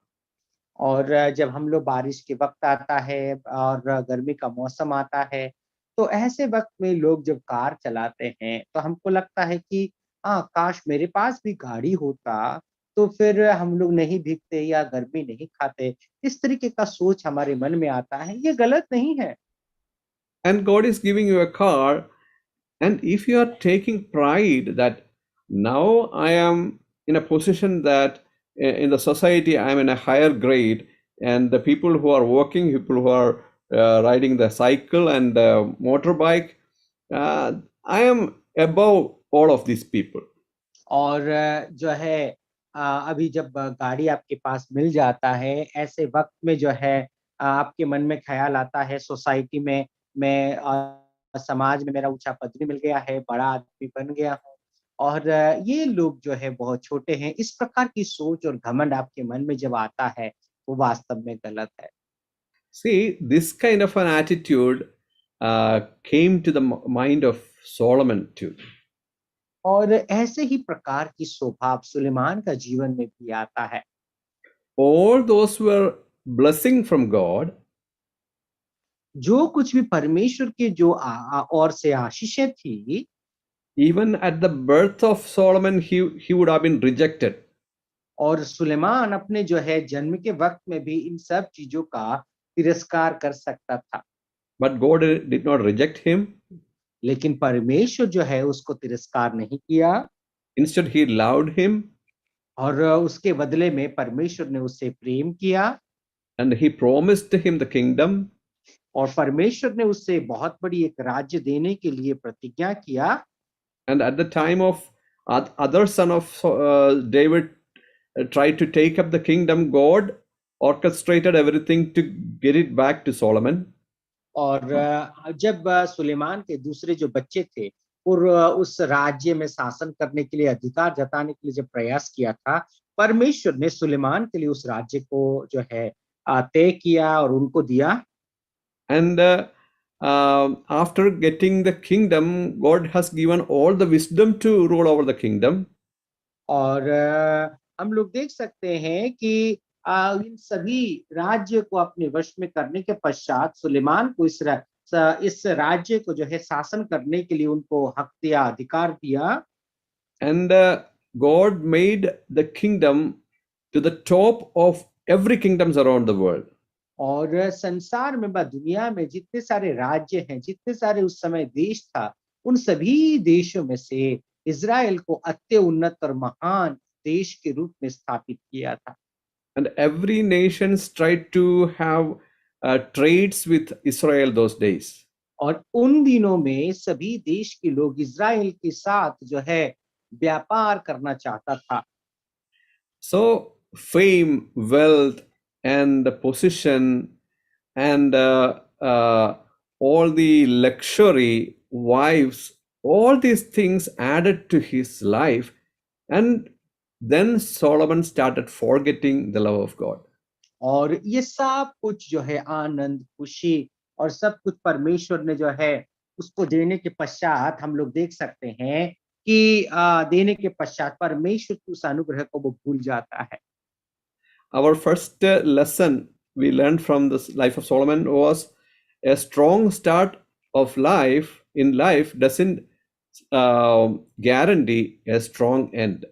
और जब हम लोग बारिश के वक्त आता है और गर्मी का मौसम आता है, तो ऐसे वक्त में लोग जब कार चलाते हैं, तो हमको लगता है कि हाँ, काश मेरे पास भी गाड़ी होता, तो फिर हम लोग नहीं भीगते या गर्मी नहीं खाते। इस तरीके का सोच हमारे मन में आता है, ये गलत नहीं है। And God is giving you a car, and if you are taking pride that now I am in a position that in the society I am in a higher grade, and the people who are working, people who are riding the cycle and motorbike. I am above all of these people. और जो है अभी जब गाड़ी आपके पास मिल जाता है, ऐसे वक्त में जो है आपके मन में ख्याल आता है, सोसाइटी में मैं समाज में मेरा ऊंचा पद भी मिल गया है, बड़ा आदमी बन गया हूँ, और ये लोग जो है बहुत छोटे हैं। इस प्रकार की सोच और घमंड आपके मन में जब आता है, वो वास्तव में गलत है। See, this kind of an attitude came to the mind of Solomon too. और ऐसे ही प्रकार की स्वभाव सुलेमान का जीवन में भी आता है। All those were blessing from God. जो कुछ भी परमेश्वर के जो ओर से आशीषें थी, Even at the birth of Solomon, he would have been rejected. और सुलेमान अपने जो है जन्म के वक्त में भी इन सब चीजों का तिरस्कार कर सकता था, But God did not reject him. लेकिन परमेश्वर जो है उसको तिरस्कार नहीं किया, Instead, he loved him और उसके बदले में परमेश्वर ने उससे प्रेम किया, and he promised him the kingdom. और परमेश्वर ने उससे बहुत बड़ी एक राज्य देने के लिए प्रतिज्ञा किया। And at the time of other son of David tried to take up the kingdom, God orchestrated everything to get it back to Solomon. और जब सुलेमान के दूसरे जो बच्चे थे और उस राज्य में शासन करने के लिए, अधिकार जताने के लिए जब प्रयास किया था, परमेश्वर ने सुलेमान के लिए उस राज्य को जो है तय किया और उनको दिया। And after getting the kingdom, God has given all the wisdom to rule over the kingdom. और हम लोग देख सकते हैं कि इन सभी राज्य को अपने वश में करने के पश्चात सुलेमान को इस राज्य को जो है शासन करने के लिए उनको हक दिया, अधिकार दिया। And God made the kingdom to the top of every kingdoms around the world. और संसार में दुनिया में जितने सारे राज्य हैं, जितने सारे उस समय देश था, उन सभी देशों में से इज़राइल को अत्युन्नत और महान देश के रूप में स्थापित किया था। And every nations tried to have trades with Israel those days. और उन दिनों में सभी देश के लोग इज़राइल के साथ जो है व्यापार करना चाहता था। So fame, wealth, and position, and all the luxury, wives, all these things added to his life. And then Solomon started forgetting the love of God. और ये सब कुछ जो है आनंद, खुशी और सब कुछ परमेश्वर ने जो है उसको देने के पश्चात हम लोग देख सकते हैं कि देने के पश्चात परमेश्वर के उस अनुग्रह को वो भूल जाता है। Our first lesson we learned from the life of Solomon was a strong start of life in life doesn't guarantee a strong end.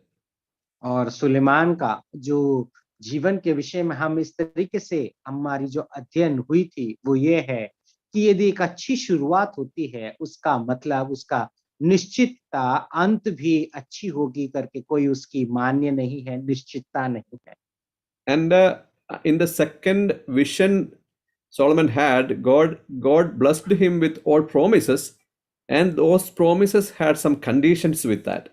और सुलेमान का जो जीवन के विषय में हम इस तरीके से हमारी जो अध्ययन हुई थी वो ये है कि यदि एक अच्छी शुरुआत होती है, उसका मतलब उसका निश्चितता अंत भी अच्छी होगी करके कोई उसकी मान्य नहीं है, निश्चितता नहीं है। And in the second vision Solomon had, God blessed him with all promises, and those promises had some conditions with that.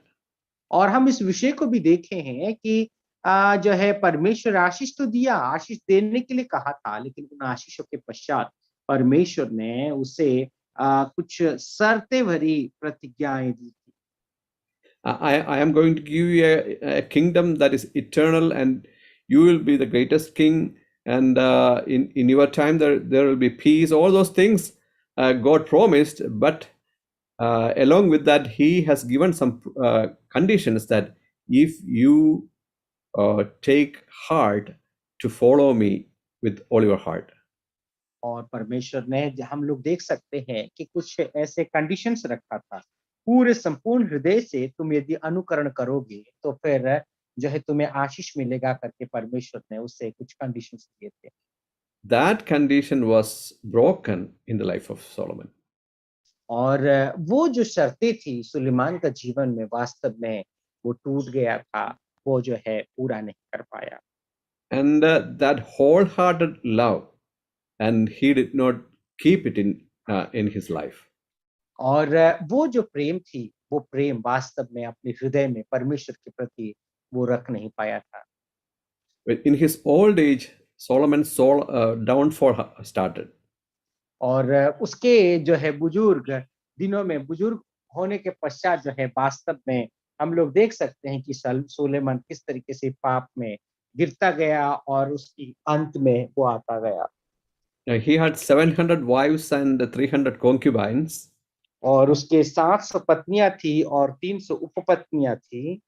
और हम इस विषय को भी देखे हैं कि जो है परमेश्वर आशीष तो दिया, आशीष देने के लिए कहा था, लेकिन उन आशीषों के पश्चात परमेश्वर ने उसे कुछ शर्तें भरी प्रतिज्ञाएं दी थी। I am going to give you a kingdom that is eternal, and you will be the greatest king. And in your time, there will be peace. All those things God promised, but along with that, He has given some conditions that if you take heart to follow me with all your heart. और परमेश्वर ने हम लोग देख सकते हैं कि कुछ ऐसे कंडीशंस रखा था, पूरे संपूर्ण हृदय से तुम यदि अनुकरण करोगे तो फिर जो है तुम्हें आशीष मिलेगा करके परमेश्वर ने उससे कुछ कंडीशंस दिए थे। That condition was broken in the life of Solomon. और वो जो शर्तें थी सुलेमान का जीवन में वास्तव में वो टूट गया था, वो जो है पूरा नहीं कर पाया। And that wholehearted love, and he did not keep it in his life. और वो जो प्रेम थी, वो प्रेम वास्तव में अपने हृदय में परमेश्वर के प्रति वो रख नहीं पाया था। In his old age, Solomon's downfall started. और उसके जो है बुजुर्ग दिनों में, बुजुर्ग होने के पश्चात जो है वास्तव में हम लोग देख सकते हैं कि सोलेमन किस तरीके से पाप में गिरता गया और उसकी अंत में वो आता गया। He had 700 wives and 300 concubines. और उसके 700 पत्नियां थी और 300 उपपत्नियां थी।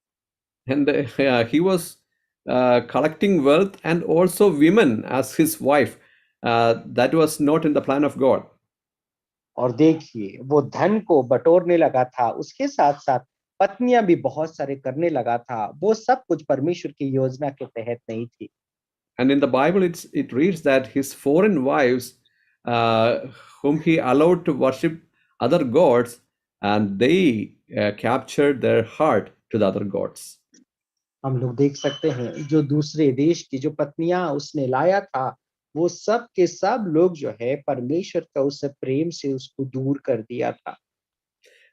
And he was collecting wealth and also women as his wife. That was not in the plan of God. और देखिए वो धन को बटोरने लगा था, उसके साथ साथ पत्नियां भी बहुत सारे करने लगा था। वो सब कुछ परमेश्वर की योजना के तहत नहीं थी। And in the Bible, it reads that his foreign wives, uh, whom he allowed to worship other gods, and they captured their heart to the other gods. हम लोग देख सकते हैं जो दूसरे देश की जो पत्नियां उसने लाया था, वो सब के सब लोग जो है परमेश्वर का उस प्रेम से उसको दूर कर दिया था।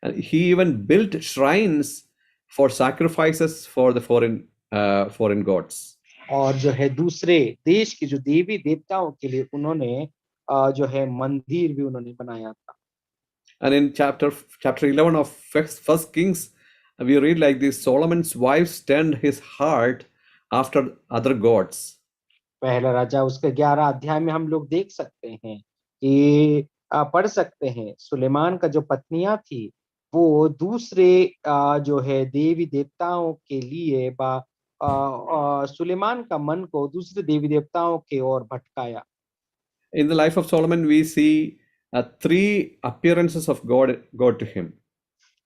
And he even built shrines for sacrifices for the foreign gods. और जो है दूसरे देश के जो देवी देवताओं के लिए उन्होंने जो है मंदिर भी उन्होंने बनाया था। And in chapter 11 of First Kings, we read like this: Solomon's wives turned his heart after other gods. पहला राजा उसके 11 अध्याय में हम लोग देख सकते हैं कि पढ़ सकते हैं सुलेमान का जो पत्नियां थी वो दूसरे जो है देवी देवताओं के लिए सुलेमान का मन को दूसरे देवी देवताओं के ओर भटकाया। In the life of Solomon, we see three appearances of God to him.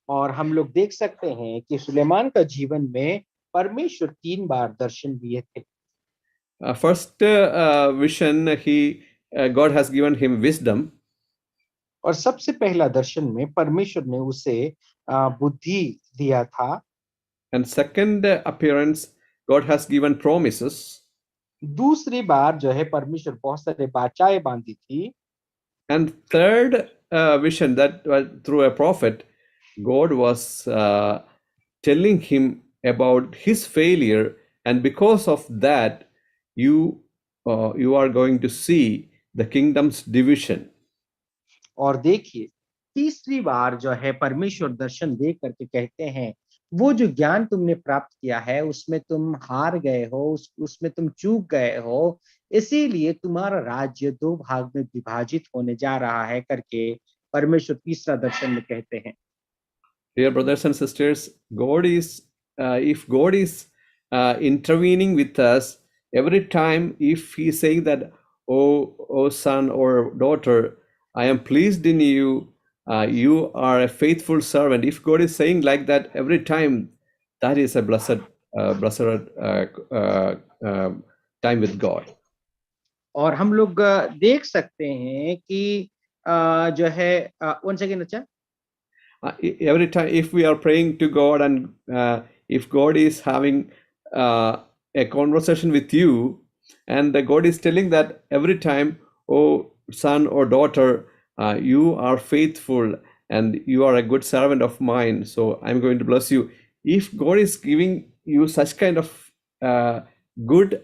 और हम लोग देख सकते हैं कि सुलेमान का जीवन में परमेश्वर 3 बार दर्शन दिए थे। First vision, God has given him wisdom. और सबसे पहला दर्शन में परमेश्वर ने उसे बुद्धि दिया था। And second appearance, God has given promises. दूसरी बार जो है परमेश्वर बहुत सारे बाचाएं बांधी थी। And third vision, that through a prophet, God was telling him about his failure, and because of that, you are going to see the kingdom's division. और देखिए तीसरी बार जो है परमेश्वर दर्शन दे करके कहते हैं वो जो ज्ञान तुमने प्राप्त किया है उसमें तुम हार गए हो, उसमें तुम चूक गए हो, इसीलिए तुम्हारा राज्य 2 भाग में विभाजित होने जा रहा है करके परमेश्वर तीसरा दर्शन में कहते हैं। Dear brothers and sisters, if God is intervening with us every time, if He's saying that, oh son or daughter, I am pleased in you, you are a faithful servant. If God is saying like that every time, that is a blessed time with God. और हम लोग देख सकते हैं कि जो है one second अच्छा Every time, if we are praying to God, and if God is having a conversation with you, and God is telling that every time, oh son or daughter, you are faithful and you are a good servant of mine, so I'm going to bless you. If God is giving you such kind of good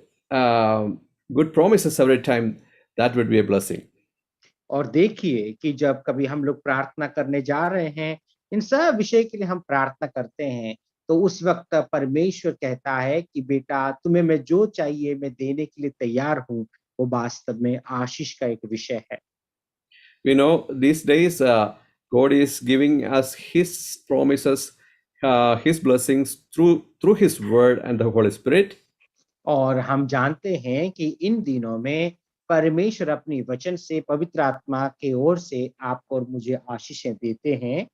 promises every time, that would be a blessing. और देखिए कि जब कभी हम लोग प्रार्थना करने जा रहे हैं, इन सब विषय के लिए हम प्रार्थना करते हैं, तो उस वक्त परमेश्वर कहता है कि बेटा तुम्हें मैं जो चाहिए मैं देने के लिए तैयार हूँ। वो वास्तव में आशीष का एक विषय है। We know these days God is giving us His promises, His blessings through His Word and the Holy Spirit. और हम जानते हैं कि इन दिनों में परमेश्वर अपनी वचन से पवित्र आत्मा के ओर से आपको और मुझे आशीषें देते हैं।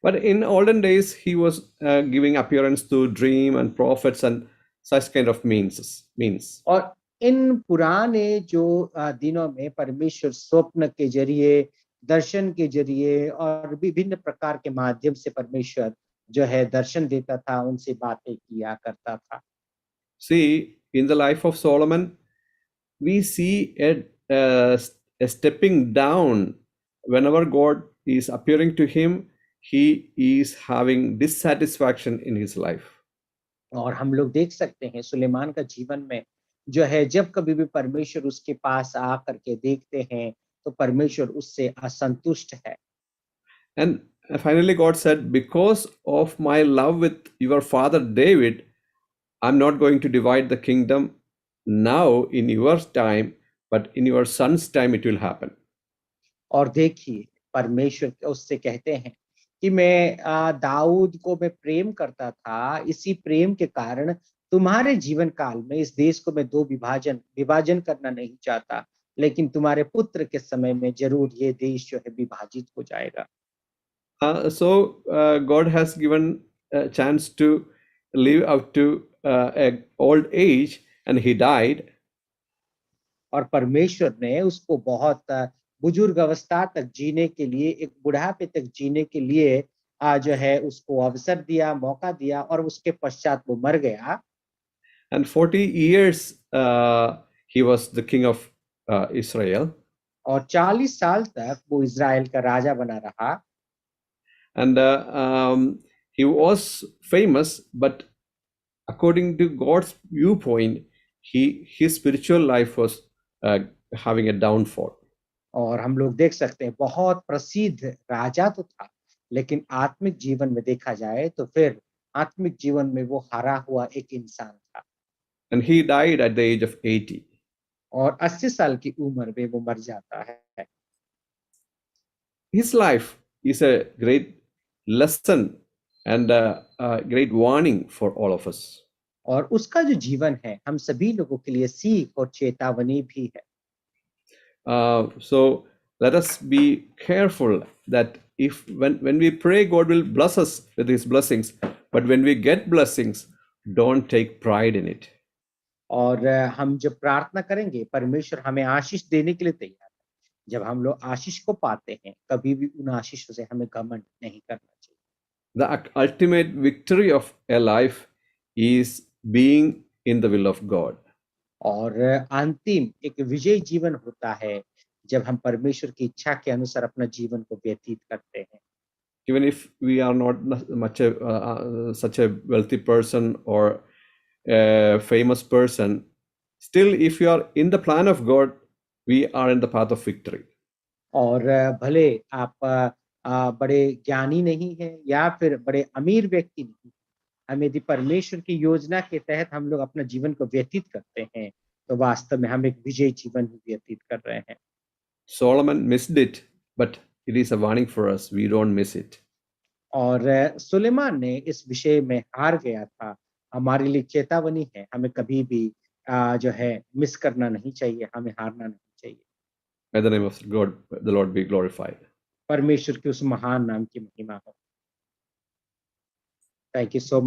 But in olden days, He was giving appearance to dream and prophets and such kind of means. और इन पुराने जो दिनों में परमेश्वर स्वप्न के जरिए, दर्शन के जरिए और विभिन्न प्रकार के माध्यम से परमेश्वर जो है दर्शन देता था, उनसे बातें किया करता था। See, in the life of Solomon, we see a stepping down. Whenever God is appearing to him, he is having dissatisfaction in his life. और हम लोग देख सकते हैं सुलेमान का जीवन में जो है जब कभी भी परमेश्वर उसके पास आ करके देखते हैं तो परमेश्वर उससे असंतुष्ट है। And finally, God said, because of my love with your father David, I'm not going to divide the kingdom now in your time, but in your son's time it will happen. और देखिए परमेश्वर उससे कहते हैं कि मैं दाऊद को मैं प्रेम करता था, इसी प्रेम के कारण तुम्हारे जीवन काल में इस देश को मैं दो विभाजन करना नहीं चाहता, लेकिन तुम्हारे पुत्र के समय में जरूर ये देश जो है विभाजित हो जाएगा। So God has given a chance to live up to a old age, and he died. और परमेश्वर ने उसको बहुत बुजुर्ग अवस्था तक जीने के लिए, एक बुढ़ापे तक जीने के लिए जो है उसको अवसर दिया, मौका दिया और उसके पश्चात वो मर गया। And 40 years he was the king of Israel. और 40 साल तक वो इज़राइल का राजा बना रहा। And he was famous, but according to God's viewpoint, his spiritual life was having a downfall. और हम लोग देख सकते हैं बहुत प्रसिद्ध राजा तो था, लेकिन आत्मिक जीवन में देखा जाए तो फिर आत्मिक जीवन में वो हारा हुआ एक इंसान था। And he died at the age of 80. और 80 साल की उम्र में वो मर जाता है। His life is a great lesson and a great warning for all of us. और उसका जो जीवन है हम सभी लोगों के लिए सीख और चेतावनी भी है। So let us be careful that if when we pray, God will bless us with his blessings, but when we get blessings, don't take pride in it. और हम जब प्रार्थना करेंगे परमेश्वर हमें आशीष देने के लिए तैयार है। जब हम लोग आशीष को पाते हैं कभी भी उन आशीषों से हमें घमंड नहीं करना चाहिए। The ultimate victory of a life is being in the will of God. और अंतिम एक विजयी जीवन होता है जब हम परमेश्वर की इच्छा के अनुसार अपना जीवन को व्यतीत करते हैं। Even if we are not such a wealthy person or a famous person, still if you are in the plan of God, we are in the path of victory. और भले आप बड़े ज्ञानी नहीं हैं या फिर बड़े अमीर व्यक्ति नहीं, हम यदि परमेश्वर की योजना के तहत हम लोग अपना जीवन को व्यतीत करते हैं तो वास्तव में हम एक विजयी जीवन व्यतीत कर रहे हैं। Solomon missed it, but it is a warning for us. We don't miss it. और सुलेमान ने इस विषय में हार गया था, हमारे लिए चेतावनी है, हमें कभी भी जो है मिस करना नहीं चाहिए, हमें हारना नहीं चाहिए। May the name of God, the Lord be glorified. परमेश्वर के उस महान नाम की महिमा हो। Thank you so much.